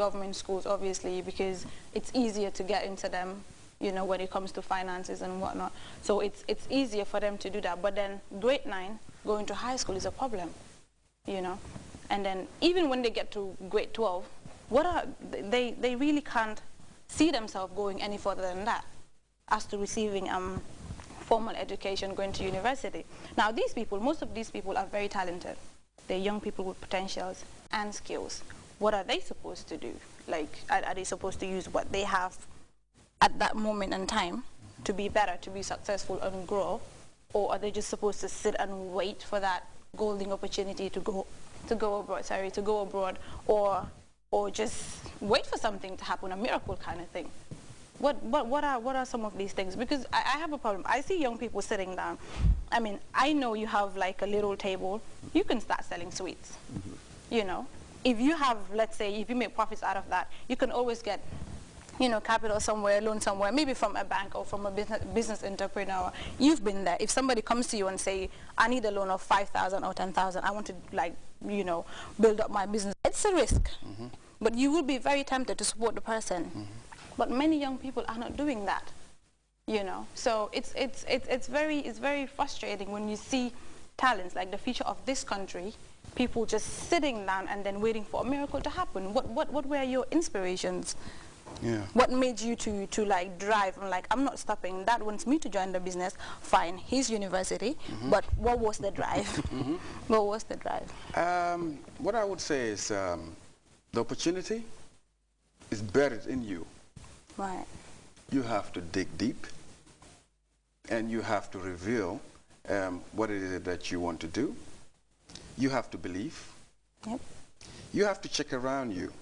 government schools, obviously, because it's easier to get into them, you know, when it comes to finances and whatnot. So it's easier for them to do that. But then grade 9, going to high school is a problem, you know. And then even when they get to grade 12, they really can't see themselves going any further than that as to receiving formal education, going to university. Now these people, most of these people are very talented. They're young people with potentials and skills. What are they supposed to do? Like, are they supposed to use what they have at that moment in time to be better, to be successful and grow? Or are they just supposed to sit and wait for that golden opportunity to go abroad, or just wait for something to happen, a miracle kind of thing? What are some of these things? Because I have a problem. I see young people sitting down. I mean, I know you have like a little table. You can start selling sweets. You know, if you have, let's say, if you make profits out of that, you can always get, you know, capital somewhere, loan somewhere, maybe from a bank or from a business entrepreneur. You've been there. If somebody comes to you and say, I need a loan of 5,000 or 10,000, I want to, like, you know, build up my business. It's a risk, but you will be very tempted to support the person. But many young people are not doing that, you know. So it's very frustrating when you see talents like the future of this country, people just sitting down and then waiting for a miracle to happen. What were your inspirations? Yeah. What made you to like drive? I'm like, I'm not stopping. Dad wants me to join the business. Fine, he's university. But what was the drive? What was the drive? What I would say is the opportunity is buried in you. Right. You have to dig deep, and you have to reveal what it is that you want to do. You have to believe. Yep. You have to check around you.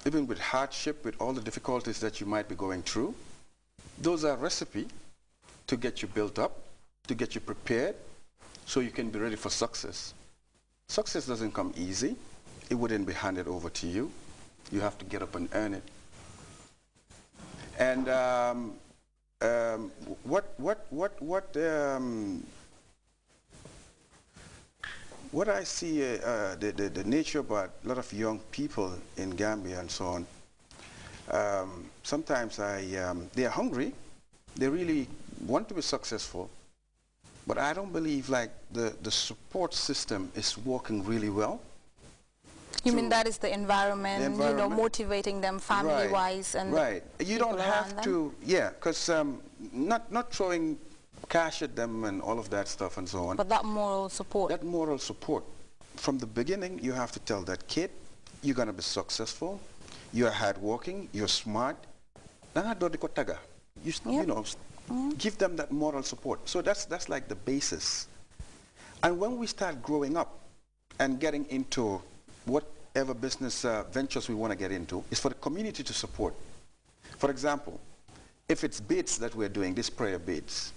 Even with hardship, with all the difficulties that you might be going through, those are recipe to get you built up, to get you prepared, so you can be ready for success. Success doesn't come easy. It wouldn't be handed over to you. You have to get up and earn it. And what I see, the nature about a lot of young people in Gambia and so on, sometimes they are hungry, they really want to be successful, but I don't believe like the support system is working really well. You mean that is the environment, you know, motivating them family-wise? Right, and right. You don't have to, yeah, because not throwing cash at them and all of that stuff and so on. But that moral support. That moral support. From the beginning, you have to tell that kid, you're going to be successful, you're hardworking, you're smart. You know, give them that moral support. So that's like the basis. And when we start growing up and getting into whatever business ventures we want to get into, is for the community to support. For example, if it's beads that we're doing, these prayer beads,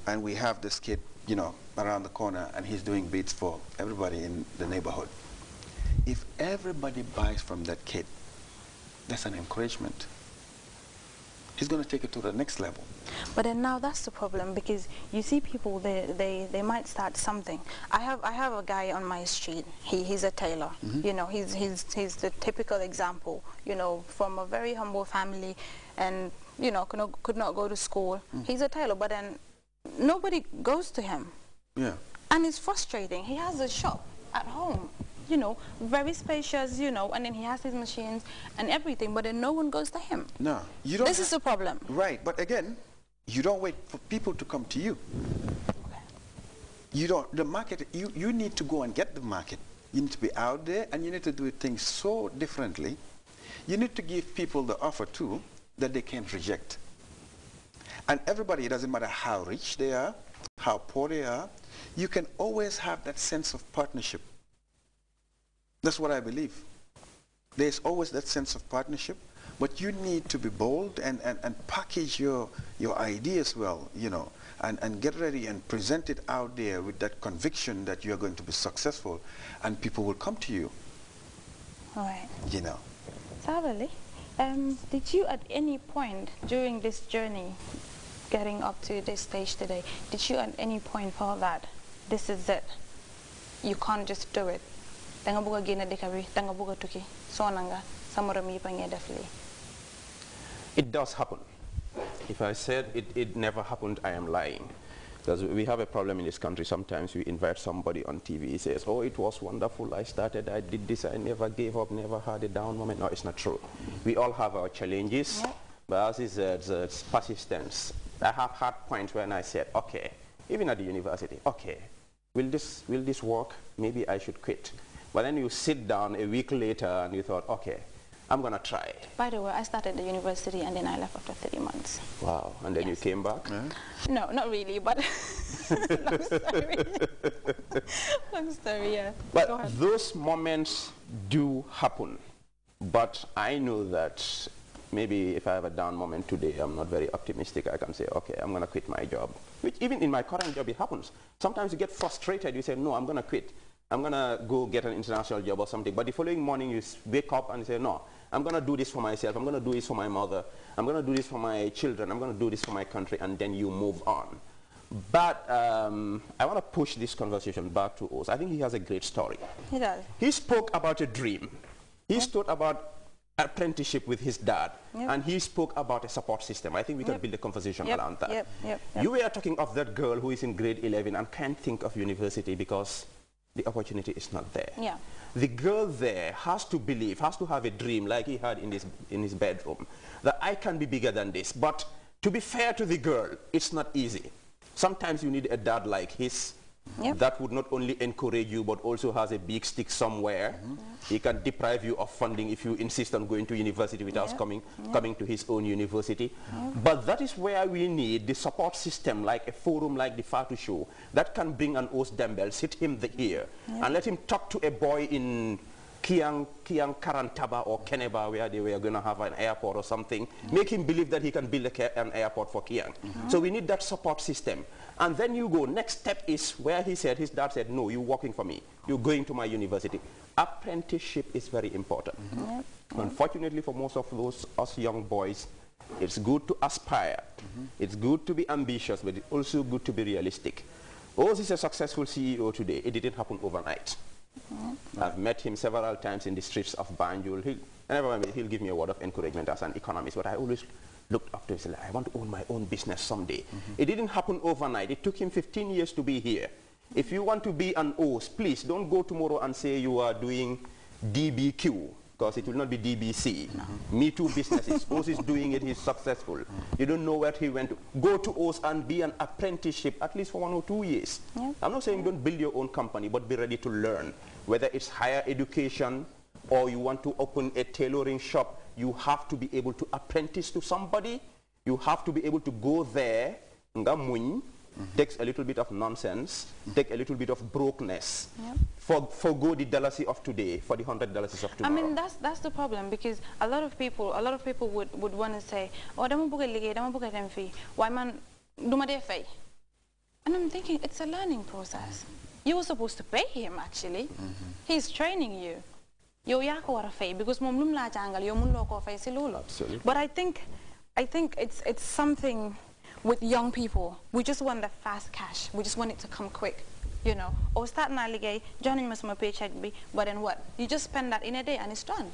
and we have this kid, you know, around the corner, and he's doing beads for everybody in the neighborhood. If everybody buys from that kid, that's an encouragement. He's going to take it to the next level. But then now that's the problem, because you see people, they might start something. I have a guy on my street. He's a tailor. You know, he's the typical example. You know, from a very humble family, and you know, could not go to school. He's a tailor, but then nobody goes to him. Yeah. And it's frustrating. He has a shop at home, you know, very spacious, you know, and then he has his machines and everything, but then no one goes to him. No, you don't. This is the problem. Right, but again, you don't wait for people to come to you. Okay. You don't, the market, you need to go and get the market. You need to be out there, and you need to do things so differently. You need to give people the offer too that they can't reject. And everybody, it doesn't matter how rich they are, how poor they are, you can always have that sense of partnership. That's what I believe. There's always that sense of partnership, but you need to be bold and package your ideas well, you know, and get ready and present it out there with that conviction that you're going to be successful, and people will come to you. All right. You know. Savali, did you at any point during this journey, getting up to this stage today, did you at any point feel that this is it? You can't just do it. Danga buga gina dekabi, danga buga tuki, sonanga. sa morom yi ba ngay def lii. It does happen. If I said it never happened, I am lying. Because we have a problem in this country. Sometimes we invite somebody on TV, he says, oh, it was wonderful, I started, I did this, I never gave up, never had a down moment. No, it's not true. We all have our challenges, but as he said, it's persistence. I have had points when I said, okay, even at the university, okay, will this work? Maybe I should quit. But then you sit down a week later and you thought, okay, I'm going to try. By the way, I started the university and then I left after 3 months. Wow. And then you came back? No, not really, but long story. Long story, yeah. But those moments do happen. But I know that maybe if I have a down moment today, I'm not very optimistic. I can say, okay, I'm going to quit my job. Which even in my current job, it happens. Sometimes you get frustrated. You say, no, I'm going to quit. I'm going to go get an international job or something. But the following morning, you wake up and say, no, I'm going to do this for myself. I'm going to do this for my mother. I'm going to do this for my children. I'm going to do this for my country. And then you move on. But I want to push this conversation back to Oz. I think he has a great story. He does. He spoke about a dream. He spoke about apprenticeship with his dad. And he spoke about a support system. I think we can build a conversation around that. You were talking of that girl who is in grade 11 and can't think of university because the opportunity is not there. The girl there has to believe, has to have a dream like he had in his bedroom, that I can be bigger than this. But to be fair to the girl, it's not easy. Sometimes you need a dad like his that would not only encourage you but also has a big stick somewhere. He can deprive you of funding if you insist on going to university without coming to his own university. But that is where we need the support system, like a forum like the Fatu Show, that can bring an Os Dembel, sit him here and let him talk to a boy in Kiang Karantaba or Keneba, where they were going to have an airport or something, make him believe that he can build an airport for Kiang. So we need that support system. And then you go, next step is where his dad said, no, you're working for me. You're going to my university. Apprenticeship is very important. Unfortunately, for most of us young boys, it's good to aspire. It's good to be ambitious, but it's also good to be realistic. Oz is a successful CEO today. It didn't happen overnight. I've met him several times in the streets of Banjul. He'll give me a word of encouragement as an economist, but I always looked up to him and said, I want to own my own business someday. It didn't happen overnight. It took him 15 years to be here. If you want to be an Oz, please don't go tomorrow and say you are doing DBQ, because it will not be DBC. Me Too businesses. Oz is doing it, he's successful. You don't know where he went to. Go to Oz and be an apprenticeship, at least for 1 or 2 years. I'm not saying don't build your own company, but be ready to learn. Whether it's higher education or you want to open a tailoring shop, you have to be able to apprentice to somebody. You have to be able to go there, takes a little bit of nonsense, take a little bit of brokenness, forgo the dollars of today for the $100 of tomorrow. I mean, that's the problem, because a lot of people would want to say, oh, dama buga ligay, dama buga dem fi, why man duma de fay? And I'm thinking, it's a learning process. You were supposed to pay him, actually. He's training you. Yo ya ko wara fay because mom lum la jangal yo mun loko fay ci lolu. Absolutely. But I think it's something with young people. We just want the fast cash. We just want it to come quick, you know. Or start na ligay, joining me some paycheck be, but then what? You just spend that in a day and it's done.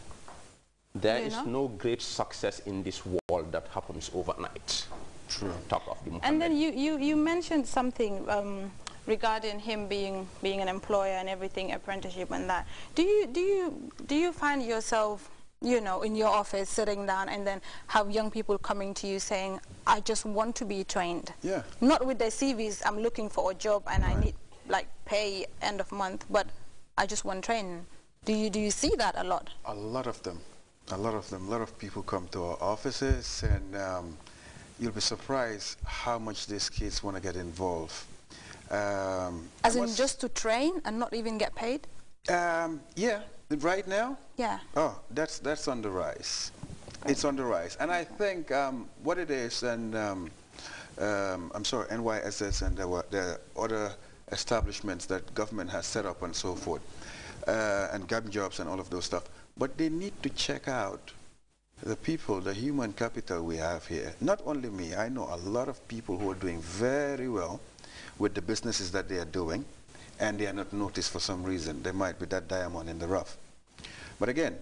There is no great success in this world that happens overnight. True. Talk of the Muhammad. And then you mentioned something regarding him being an employer and everything, apprenticeship and that. Do you find yourself, you know, in your office sitting down and then have young people coming to you saying, I just want to be trained? Yeah. Not with their CVs, I'm looking for a job and I need like pay end of month, but I just want training. Do you see that a lot? A lot of them. A lot of them. A lot of people come to our offices and you'll be surprised how much these kids want to get involved. As in just to train and not even get paid? Yeah, right now? Yeah. Oh, that's on the rise. It's on the rise. And I think what it is, and I'm sorry, NYSS and the other establishments that government has set up and so forth, and gap jobs and all of those stuff, but they need to check out the people, the human capital we have here. Not only me, I know a lot of people who are doing very well with the businesses that they are doing, and they are not noticed for some reason. There might be that diamond in the rough. But again,